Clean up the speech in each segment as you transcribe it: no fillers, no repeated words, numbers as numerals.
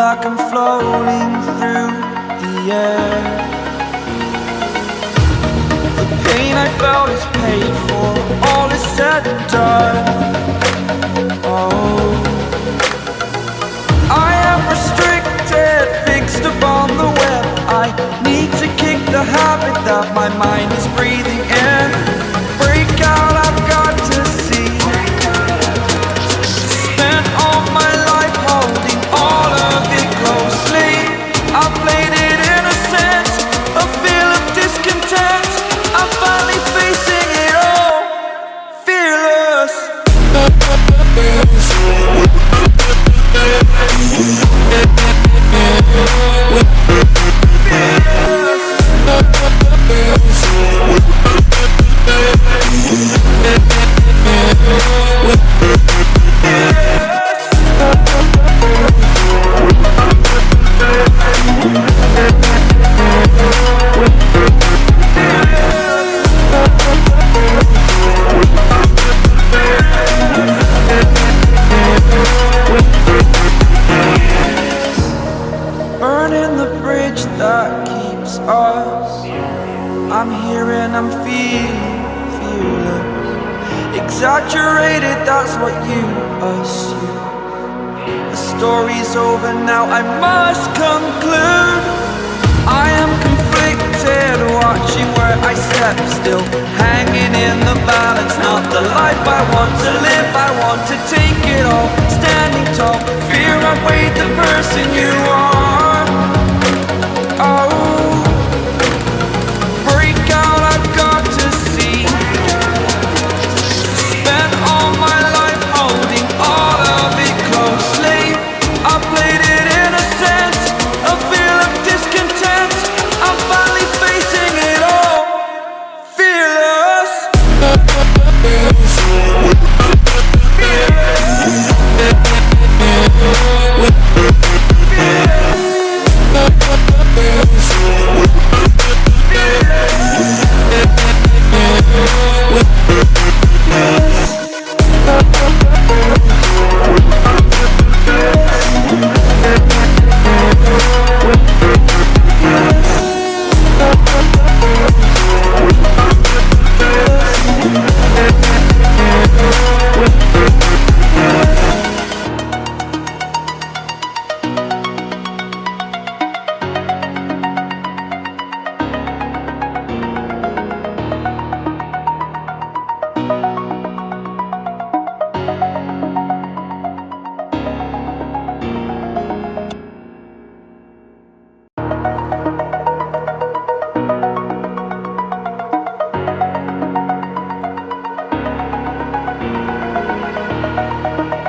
like I'm floating through the air. The pain I felt is paid for, all is said and done. Oh, I am restricted, fixed upon the web. I need to kick the habit that my mind is breathing in. Break out, I've got to see. Spent all my life holding all of it closely. I played it innocent, a feel of discontent. I'm finally facing it all, fearless. Burning the bridge that keeps us. I'm here and I'm feeling fearless. Exaggerated, that's what you assume. The story's over now, I must conclude. I am conflicted, watching where I step still, hanging in the balance. Not the life I want to live, I want to take it all. Standing tall, fear I've weighed the person you are. Oh, break out, I've got to see. Spent all my life holding all of it closely. I played it innocent, a feel of discontent. I'm finally facing it all, fearless.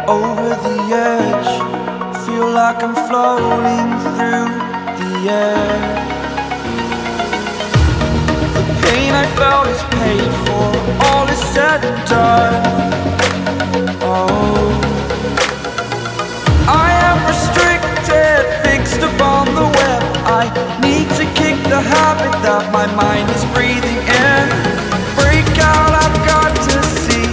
Over the edge, feel like I'm floating through the air. The pain I felt is paid for, all is said and done. Oh, I am restricted, fixed upon the web. I need to kick the habit that my mind is breathing in. Break out, I've got to see.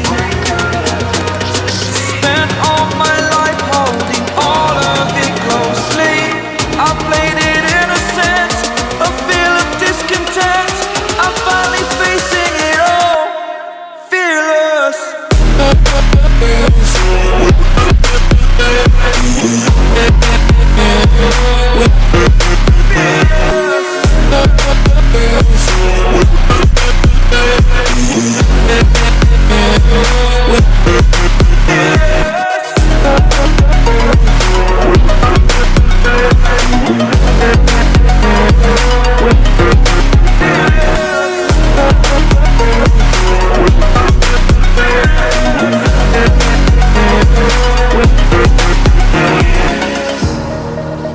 Spent all my life holding all of it closely. I played it innocent, a feel of discontent. I'm finally facing it all, fearless.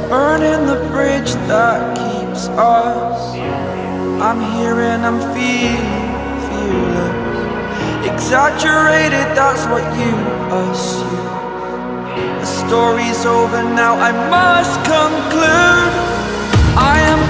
Burning the bridge that keeps us. I'm here and I'm feeling fearless. Exaggerated, that's what you assume. The story's over now, I must conclude. I am